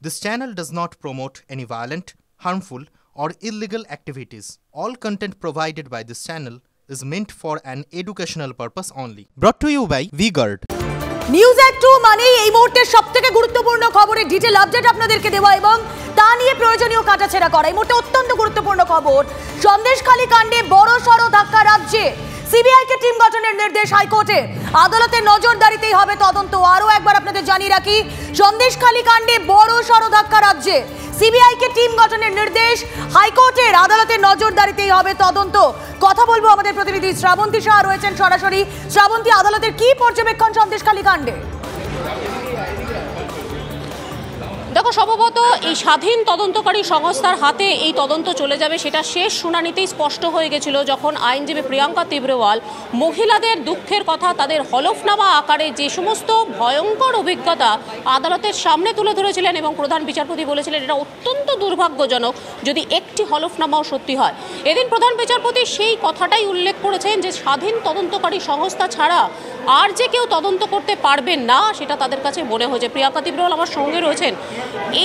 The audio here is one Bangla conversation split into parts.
This channel does not promote any violent, harmful, or illegal activities. All content provided by this channel is meant for an educational purpose only. Brought to you by V-Guard. News একটু মানে এই মুহূর্তে সবথেকে গুরুত্বপূর্ণ খবরের ডিটেইল আপডেট আপনাদেরকে দেওয়া এবং তা নিয়ে প্রয়োজনীয় কাটাছেড়া করা। এই মুহূর্তে অত্যন্ত গুরুত্বপূর্ণ খবর, সন্দেশখালী কাণ্ডে বড়সড় ধাক্কা রাজ্যে। সিবিআইকে টিম গঠনের নির্দেশ হাইকোর্টে, আদালতের নজরদারিতেই হবে তদন্ত। আরও একবার আপনাদের জানিয়ে রাখি, সন্দেশখালী কাণ্ডে বড়সড় ধাক্কা রাজ্যে। সিবিআইকে টিম গঠনের নির্দেশ হাইকোর্টের, আদালতের নজরদারিতেই হবে তদন্ত। কথা বলবো আমাদের প্রতিনিধি শ্রাবন্তী শাহ রয়েছেন সরাসরি। শ্রাবন্তী, আদালতের কি পর্যবেক্ষণ সন্দেশখালী কাণ্ডে? দেখো, সম্ভবত এই স্বাধীন তদন্তকারী সংস্থার হাতে এই তদন্ত চলে যাবে সেটা শেষ শুনানিতেই স্পষ্ট হয়ে গেছিল, যখন আইনজীবী প্রিয়াঙ্কা তিব্রেওয়াল মহিলাদের দুঃখের কথা, তাদের হলফনামা আকারে যে সমস্ত ভয়ঙ্কর অভিজ্ঞতা আদালতের সামনে তুলে ধরেছিলেন এবং প্রধান বিচারপতি বলেছিলেন এটা অত্যন্ত দুর্ভাগ্যজনক যদি একটি হলফনামাও সত্যি হয়। এদিন প্রধান বিচারপতি সেই কথাটাই উল্লেখ করেছেন যে স্বাধীন তদন্তকারী সংস্থা ছাড়া আর যে কেউ তদন্ত করতে পারবেন না সেটা তাদের কাছে মনে হয়েছে। প্রিয়াঙ্কা তিব্রেওয়াল আমার সঙ্গে রয়েছেন।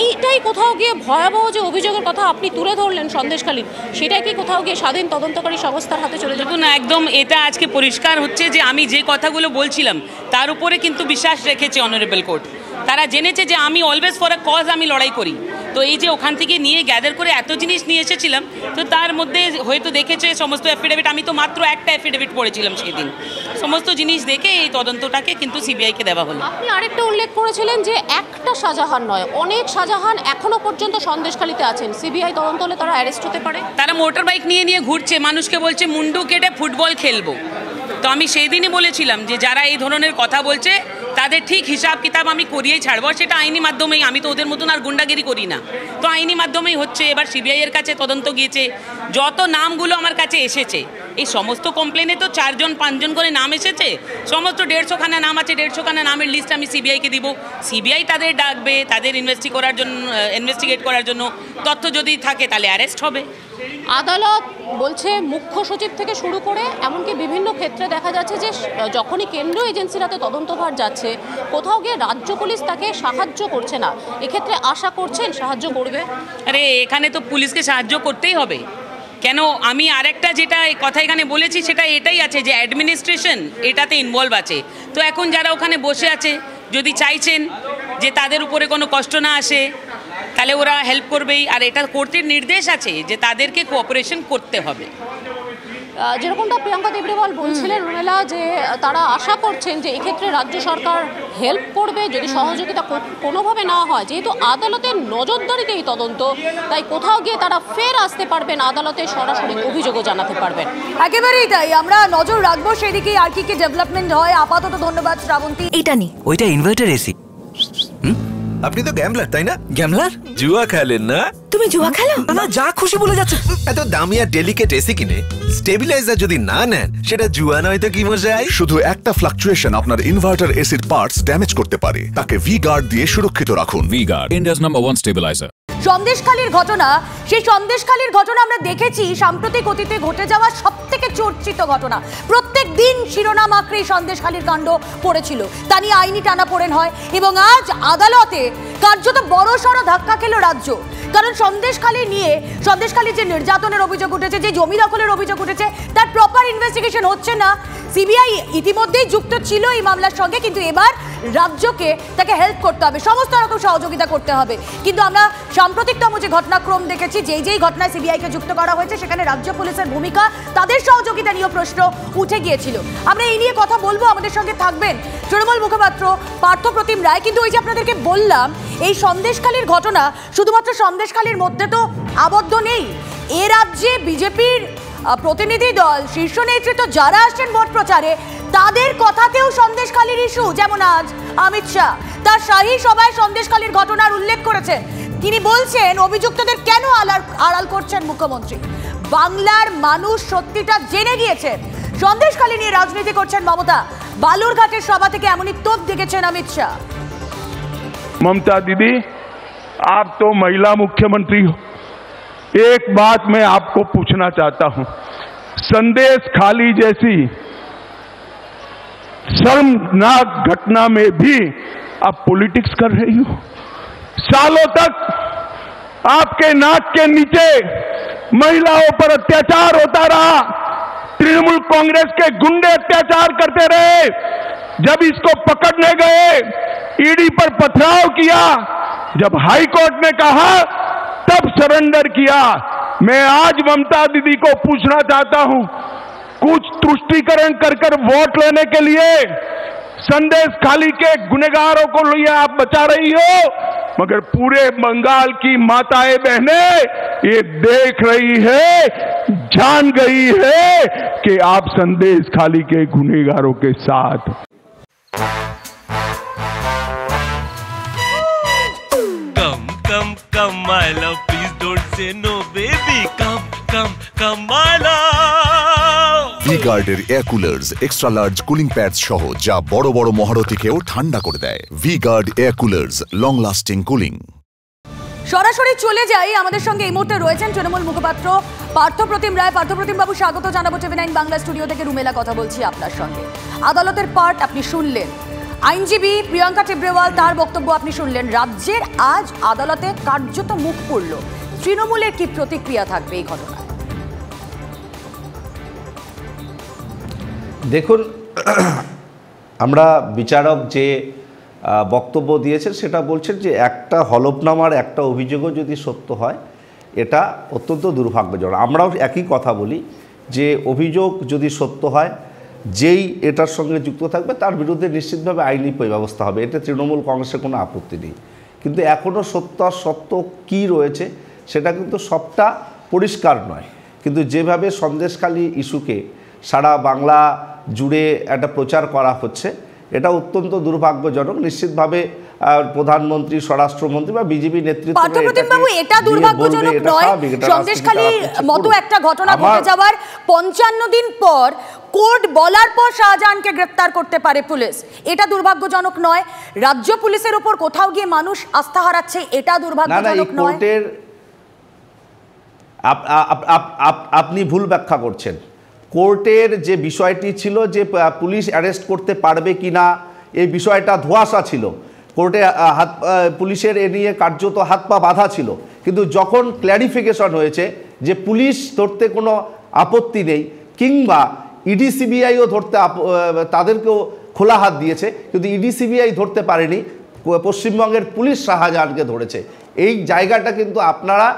এইটাই কোথাও গিয়ে ভয়াবহ যে অভিযোগের কথা আপনি তুলে ধরলেন সন্দেশখালীর, সেটাই কি কোথাও গিয়ে স্বাধীন তদন্তকারী সংস্থার হাতে চলে যাবে? না, একদম এটা আজকে পরিষ্কার হচ্ছে যে আমি যে কথাগুলো বলছিলাম তার উপরে কিন্তু বিশ্বাস রেখেছে অনারেবল কোর্ট। তারা জেনেছে যে আমি অলওয়েজ ফর আ কজ আমি লড়াই করি। তো এই যে ওখান থেকে নিয়ে গ্যাদার করে এত জিনিস নিয়ে এসেছিলাম, তো তার মধ্যে হয়তো দেখেছে সমস্ত অ্যাফিডেভিট, আমি তো মাত্র একটা অ্যাফিডেভিট পড়েছিলাম সেদিন। সমস্ত জিনিস দেখে এই তদন্তটাকে কিন্তু সিবিআইকে দেওয়া হলো। আপনি আরেকটা উল্লেখ করেছিলেন যে একটা শাহজাহান নয়, অনেক শাহজাহান এখনো পর্যন্ত সন্দেশখালীতে আছেন। সিবিআই তদন্ত হলে তারা অ্যারেস্ট হতে পারে। তারা মোটর বাইক নিয়ে নিয়ে ঘুরছে, মানুষকে বলছে মুন্ডু কেটে ফুটবল খেলবো। তো আমি সেই দিনই বলেছিলাম যে যারা এই ধরনের কথা বলছে তাদের ঠিক হিসাব কিতাব আমি করিয়েই ছাড়বো, সেটা আইনি মাধ্যমেই। আমি তো ওদের মতন আর গুন্ডাগিরি করি না, তো আইনি মাধ্যমেই হচ্ছে। এবার সিবিআইয়ের কাছে তদন্ত গিয়েছে, যত নামগুলো আমার কাছে এসেছে এই সমস্ত কমপ্লেনে তো 4-5জন করে নাম এসেছে, সমস্ত 150খানা নাম আছে। 150খানা নামের লিস্ট আমি সিবিআইকে দিব, সিবিআই তাদের ডাকবে, তাদের ইনভেস্টিগেট করার জন্য তথ্য যদি থাকে তাহলে অ্যারেস্ট হবে। আদালত বলছে মুখ্য সচিব থেকে শুরু করে এমনকি বিভিন্ন ক্ষেত্রে দেখা যাচ্ছে যে যখনই কেন্দ্রীয় এজেন্সির হাতে তদন্তভার যাচ্ছে কোথাও গিয়ে রাজ্য পুলিশ তাকে সাহায্য করছে না। এক্ষেত্রে আশা করছেন সাহায্য করবে? আরে এখানে তো পুলিশকে সাহায্য করতেই হবে। কেন, আমি আরেকটা যেটা কথা এখানে বলেছি সেটা এটাই আছে যে অ্যাডমিনিস্ট্রেশন এটাতে ইনভলভ আছে। তো এখন যারা ওখানে বসে আছে যদি চাইছেন যে তাদের উপরে কোনো কষ্ট না আসে তাহলে ওরা হেল্প করবেই। আর এটা কোর্টের নির্দেশ আছে যে তাদেরকে কোঅপারেশন করতে হবে। যেরকমটা প্রিয়াঙ্কা তিব্রেওয়াল বলছিলেন রুমেলা, যে তারা আশা করছেন যে এক্ষেত্রে রাজ্য সরকার হেল্প করবে যদি সহযোগিতা কোনোভাবে না হয়। যেহেতু আদালতের নজরদারিতে এই তদন্ত, তাই কোথাও গিয়ে তারা ফের আসতে পারবেন, আদালতে সরাসরি অভিযোগও জানাতে পারবেন। একেবারেই তাই, আমরা নজর রাখবো সেদিকে আর কি কি ডেভেলপমেন্ট হয়। আপাতত ধন্যবাদ শ্রাবন্তী। এটা নি ওইটা ইনভার্টার এসি। আপনি তো গ্যাম্বলার তাই না? গ্যামলার? জুয়া খেলেন না? তুমি জুয়া খেলো? না, যা খুশি বলে যাচ্ছে। এত দামি আর ডেলিকেট এসি কিনে স্টেবিলাইজার যদি না নেন সেটা জুয়া নয় তো কি মজাই। শুধু একটা ফ্লাকচুয়েশন আপনার ইনভার্টার এসির পার্টস ড্যামেজ করতে পারে, তাকে ভি-গার্ড দিয়ে সুরক্ষিত রাখুন। V-Guard, India's #1 stabilizer. সন্দেশখালীর ঘটনা, সেই সন্দেশখালীর ঘটনা আমরা দেখেছি সাম্প্রতিক অতীতে ঘটে যাওয়া সব থেকে চর্চিত ঘটনা। প্রত্যেক দিন শিরোনাম আঁকড়ে সন্দেশখালীর কাণ্ড পড়েছিল, তা নিয়ে আইনি টানাপোড়েন হয় এবং আজ আদালতে কার্যত বড়সড় ধাক্কা খেল রাজ্য। কারণ সন্দেশখালীর যে নির্যাতনের অভিযোগ উঠেছে, যে জমি দখলের অভিযোগ উঠেছে, তার প্রপার ইনভেস্টিগেশন হচ্ছে না। সিবিআই ইতিমধ্যেই যুক্ত ছিল এই মামলার সঙ্গে, কিন্তু এবার রাজ্যকে তাকে হেল্প করতে হবে, সমস্ত রকম সহযোগিতা করতে হবে। কিন্তু আমরা সাম্প্রতিকতম যে ঘটনাক্রম দেখেছি, যেই ঘটনায় সিবিআইকে যুক্ত করা হয়েছে সেখানে রাজ্য পুলিশের ভূমিকা, তাদের সহযোগিতা নিয়েও প্রশ্ন উঠে গিয়েছিল। আমরা এই নিয়ে কথা বলবো, আমাদের সঙ্গে থাকবেন তৃণমূল মুখপাত্র পার্থপ্রতিম রায়। কিন্তু ওই যে আপনাদেরকে বললাম, এই সন্দেশখালীর ঘটনা শুধুমাত্র সন্দেশখালীর মধ্যে তো আবদ্ধ নেই। এ রাজ্যে বিজেপির প্রতিনিধি দল, শীর্ষ নেতৃত্ব যারা আসছেন ভোট প্রচারে, তাদের কথাতেও সন্দেশখালীর ইস্যু। যেমন আজ অমিত শাহ তার শাহী সভায় সন্দেশখালীর ঘটনার উল্লেখ করেছেন। তিনি বলছেন অভিযুক্তদের কেন আড়াল করছেন মুখ্যমন্ত্রী। বাংলার মানুষ সত্যিটা জেনে গিয়েছেন। সন্দেশখালী নিয়ে রাজনীতি করছেন মমতা। বালুরঘাটের সভা থেকে এমনই তোপ দেখেছেন অমিত শাহ। ममता दीदी, आप तो महिला मुख्यमंत्री हो, एक बात मैं आपको पूछना चाहता हूं, संदेशखाली जैसी शर्मनाक घटना में भी आप पॉलिटिक्स कर रही हो। सालों तक आपके नाक के नीचे महिलाओं पर अत्याचार होता रहा, तृणमूल कांग्रेस के गुंडे अत्याचार करते रहे। जब इसको पकड़ने गए, ईडी पर पथराव किया, जब हाई कोर्ट ने कहा तब सरेंडर किया। मैं आज ममता दीदी को पूछना चाहता हूं, कुछ तुष्टीकरण कर वोट लेने के लिए संदेश खाली के गुनहगारों को लिए आप बचा रही हो, मगर पूरे बंगाल की माताएं बहनें ये देख रही है, जान गई है कि आप संदेश खाली के गुनहगारों के साथ। Come, my love, please don't say no, baby. Come, my love. ভি-গার্ডের air coolers extra large cooling pads সহ যা বড় বড় মহারথীকেও ঠান্ডা করে দেয়। V-Guard air coolers, long lasting cooling. সরাসরি চলে যাই, আমাদের সঙ্গে এই মুহূর্তে রয়েছেন তৃণমূল মুখপাত্র পার্থপ্রতিম রায়। পার্থপ্রতিম বাবু, স্বাগত জানাবো TV9 বাংলা স্টুডিও থেকে। রুমেলা কথা বলছি আপনার সঙ্গে। আদালতের পার্ট আপনি শুনলেন, আইনজীবী প্রিয়াঙ্কা টিব্রেওয়াল তার বক্তব্য আপনি শুনলেন। রাজ্যের আজ আদালতে কার্যত মুখ পড়ল, তৃণমূলের কি প্রতিক্রিয়া থাকবে এই ঘটনায়? দেখুন, আমরা বিচারক যে বক্তব্য দিয়েছেন সেটা বলছেন যে একটা হলফনামার একটা অভিযোগও যদি সত্য হয় এটা অত্যন্ত দুর্ভাগ্যজনক। আমরাও একই কথা বলি যে অভিযোগ যদি সত্য হয়, যেই এটার সঙ্গে যুক্ত থাকবে তার বিরুদ্ধে নিশ্চিতভাবে আইনি ব্যবস্থা হবে, এটা তৃণমূল কংগ্রেসের কোনো আপত্তি নেই। কিন্তু এখনও সত্য কী রয়েছে সেটা কিন্তু সবটা পরিষ্কার নয়। কিন্তু যেভাবে সন্দেশখালী ইস্যুকে সারা বাংলা জুড়ে একটা প্রচার করা হচ্ছে এটা অত্যন্ত দুর্ভাগ্যজনক। নিশ্চিতভাবে প্রধানমন্ত্রী, স্বরাষ্ট্রমন্ত্রী বা বিজেপি নেতৃত্ব এটা দুর্ভাগ্যজনক নয়। সন্দেশখালীর মতো একটা ঘটনা ঘটে যাওয়ার 55 দিন পর কোর্ট বলার পর শাহজাহানকে গ্রেফতার করতে পারে পুলিশ, এটা দুর্ভাগ্যজনক নয়। রাজ্য পুলিশের উপর কোথাও গিয়ে মানুষ আস্থা হারাচ্ছে, এটা দুর্ভাগ্যজনক নয়। আপনি ভুল ব্যাখ্যা করছেন। কোর্টের যে বিষয়টি ছিল যে পুলিশ অ্যারেস্ট করতে পারবে কি না এই বিষয়টা ধোঁয়াশা ছিল। কোর্টে পুলিশের এ নিয়ে কার্যত হাত পা বাঁধা ছিল। কিন্তু যখন ক্ল্যারিফিকেশন হয়েছে যে পুলিশ ধরতে কোনো আপত্তি নেই, কিংবা ইডি সিবিআইও ধরতে তাদেরকেও খোলা হাত দিয়েছে, কিন্তু ইডি সিবিআই ধরতে পারেনি, পশ্চিমবঙ্গের পুলিশ শাহজাহানকে ধরেছে। এই জায়গাটা কিন্তু আপনারা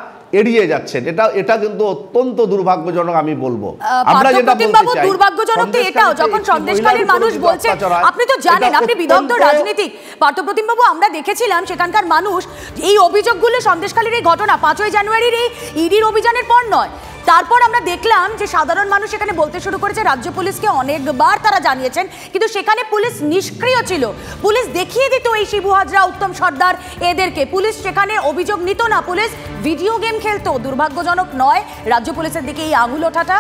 এড়িয়ে যাচ্ছেন, এটা কিন্তু অত্যন্ত দুর্ভাগ্যজনক আমি বলবো। আমরা যেটা বলতে চাই, দুর্ভাগ্যজনক তো এটাও যখন সন্দেশখালীর মানুষ বলছে, আপনি তো জানেন, আপনি বিদগ্ধ রাজনীতিক পার্থপ্রতিম বাবু, আমরা দেখেছিলাম সেখানকার মানুষ এই অভিযোগগুলো, সন্দেশখালীর এই ঘটনা 5ই জানুয়ারির এই ইডির অভিযানের পর নয়, তারপর আমরা দেখলাম যে সাধারণ মানুষ এখানে বলতে শুরু করেছে রাজ্য পুলিশকে অনেকবার তারা জানিয়েছেন, কিন্তু সেখানে পুলিশ নিষ্ক্রিয় ছিল। পুলিশ দেখিয়ে দিত এই শিবু হাজরা, উত্তম সর্দার এদেরকে, পুলিশ সেখানে অভিযোগ নিত না, পুলিশ ভিডিও গেম খেলতো। দুর্ভাগ্যজনক নয় রাজ্য পুলিশের দিকে এই আঙুল ওঠাটা?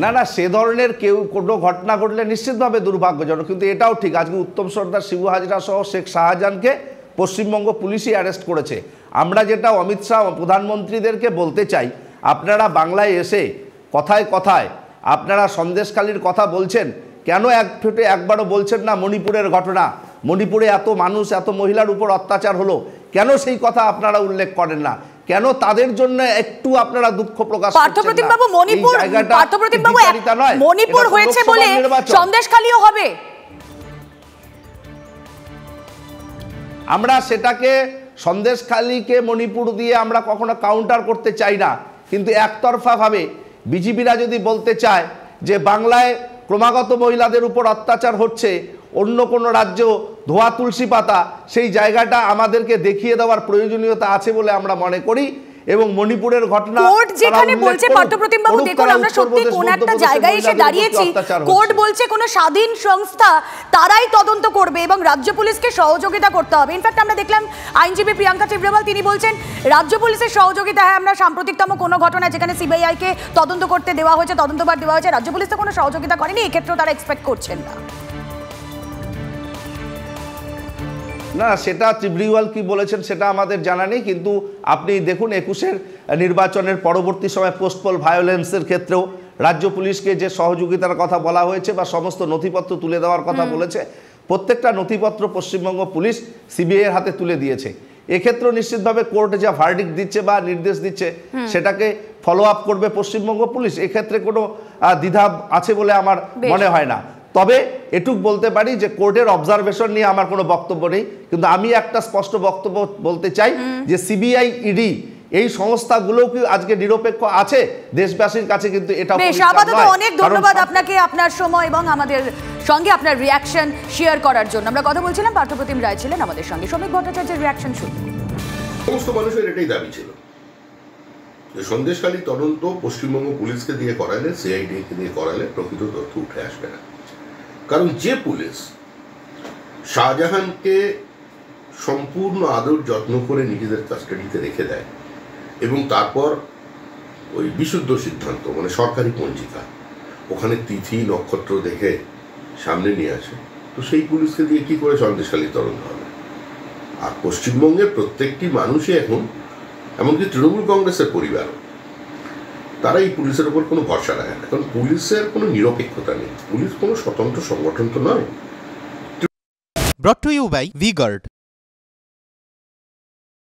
না, সে ধরনের কেউ কোনো ঘটনা ঘটলে নিশ্চিতভাবে দুর্ভাগ্যজনক। কিন্তু এটাও ঠিক, আজকে উত্তম সর্দার, শিবু হাজরা সহ শেখ শাহজাহানকে পশ্চিমবঙ্গ পুলিশই অ্যারেস্ট করেছে। আমরা যেটা অমিত শাহ প্রধানমন্ত্রীদেরকে বলতে চাই, আপনারা বাংলায় এসে কথায় কথায় আপনারা সন্দেশখালীর কথা বলছেন, কেন একবারও বলছেন না মণিপুরের ঘটনা? মণিপুরে এত মানুষ, এত মহিলার উপর অত্যাচার হলো, কেন সেই কথা আপনারা উল্লেখ করেন না? কেন তাদের জন্য একটু আপনারা দুঃখ প্রকাশ করছেন না? পার্থপ্রতিম বাবু, মণিপুর হয়েছে বলে সন্দেশখালীও হবে? আমরা সেটাকে সন্দেশখালীকে মণিপুর দিয়ে আমরা কখনো কাউন্টার করতে চাই না, কিন্তু একতরফাভাবে বিজেপিরা যদি বলতে চায় যে বাংলায় ক্রমাগত মহিলাদের উপর অত্যাচার হচ্ছে, অন্য কোনো রাজ্য ধোয়া তুলসী পাতা, সেই জায়গাটা আমাদেরকে দেখিয়ে দেওয়ার প্রয়োজনীয়তা আছে বলে আমরা মনে করি। এবং মণিপুরের ঘটনা কোর্ট যেখানে বলছে, পার্থপ্রতিম বাবু দেখুন, আমরা সত্যি কোন একটা জায়গায় এসে দাঁড়িয়েছি, কোর্ট বলছে কোনো স্বাধীন সংস্থা তারাই তদন্ত করবে এবং রাজ্য পুলিশকে সহযোগিতা করতে হবে। ইনফ্যাক্ট আমরা দেখলাম আইনজীবী প্রিয়াঙ্কা টিব্রেওয়াল তিনি বলছেন রাজ্য পুলিশের সহযোগিতা, হ্যাঁ আমরা সাম্প্রতিকতম কোনো ঘটনা যেখানে সিবিআইকে তদন্ত করতে দেওয়া হয়েছে, তদন্তভার দেওয়া হয়েছে, রাজ্য পুলিশ তো কোনো সহযোগিতা করেনি, এক্ষেত্রেও তারা এক্সপেক্ট করছেন না। না, সেটা টিব্রিওয়াল কি বলেছেন সেটা আমাদের জানা নেই, কিন্তু আপনি দেখুন 21-এর নির্বাচনের পরবর্তী সময় পোস্টপোল ভায়োলেন্সের ক্ষেত্রেও রাজ্য পুলিশকে যে সহযোগিতার কথা বলা হয়েছে বা সমস্ত নথিপত্র তুলে দেওয়ার কথা বলেছে, প্রত্যেকটা নথিপত্র পশ্চিমবঙ্গ পুলিশ সিবিআই এর হাতে তুলে দিয়েছে। এক্ষেত্রে নিশ্চিতভাবে কোর্টে যা ভার্ডিক্ট দিচ্ছে বা নির্দেশ দিচ্ছে সেটাকে ফলো আপ করবে পশ্চিমবঙ্গ পুলিশ। এক্ষেত্রে কোনো দ্বিধা আছে বলে আমার মনে হয় না। তবে এটুক বলতে পারি যে কোর্টের অবজারভেশন নিয়ে আমার কোনো বক্তব্য নেই, কিন্তু আমি একটা স্পষ্ট বক্তব্য বলতে চাই যে সিবিআই, ইডি এই সংস্থাগুলোও কি আজকে নিরপেক্ষ আছে দেশবাসীর কাছে, কিন্তু এটা অনেক ধন্যবাদ আপনাকে, আপনার সময় এবং আমাদের সঙ্গে আপনার রিয়াকশন শেয়ার করার জন্য। আমরা কথা বলছিলাম, পার্থপ্রতিম রায় ছিলেন আমাদের সঙ্গে। শ্রমিক ভট্টাচার্যের রিয়াকশন শুনুন। সমস্ত মানুষের এটাই দাবি ছিল যে সন্দেশখালী তদন্ত পশ্চিমবঙ্গ পুলিশকে দিয়ে করালে, সিআইডিকে দিয়ে করালে প্রকৃত তথ্য উঠে আসবে না। কারণ যে পুলিশ শাহজাহানকে সম্পূর্ণ আদর যত্ন করে নিজেদের কাস্টাডিতে রেখে দেয় এবং তারপর ওই বিশুদ্ধ সিদ্ধান্ত মানে সরকারি পঞ্জিকা ওখানে তিথি নক্ষত্র দেখে সামনে নিয়ে আসে, তো সেই পুলিশকে দিয়ে কি করে সন্দেশখালী তদন্ত হবে? আর পশ্চিমবঙ্গের প্রত্যেকটি মানুষই এখন, এমনকি তৃণমূল কংগ্রেসের পরিবার, তারা এই পুলিশের উপর কোনো ভরসা রাখে না। কারণ পুলিশের কোনো নিরপেক্ষতা নেই, পুলিশ কোনো স্বতন্ত্র সংগঠন তো নয়। Brought to you by V-Guard.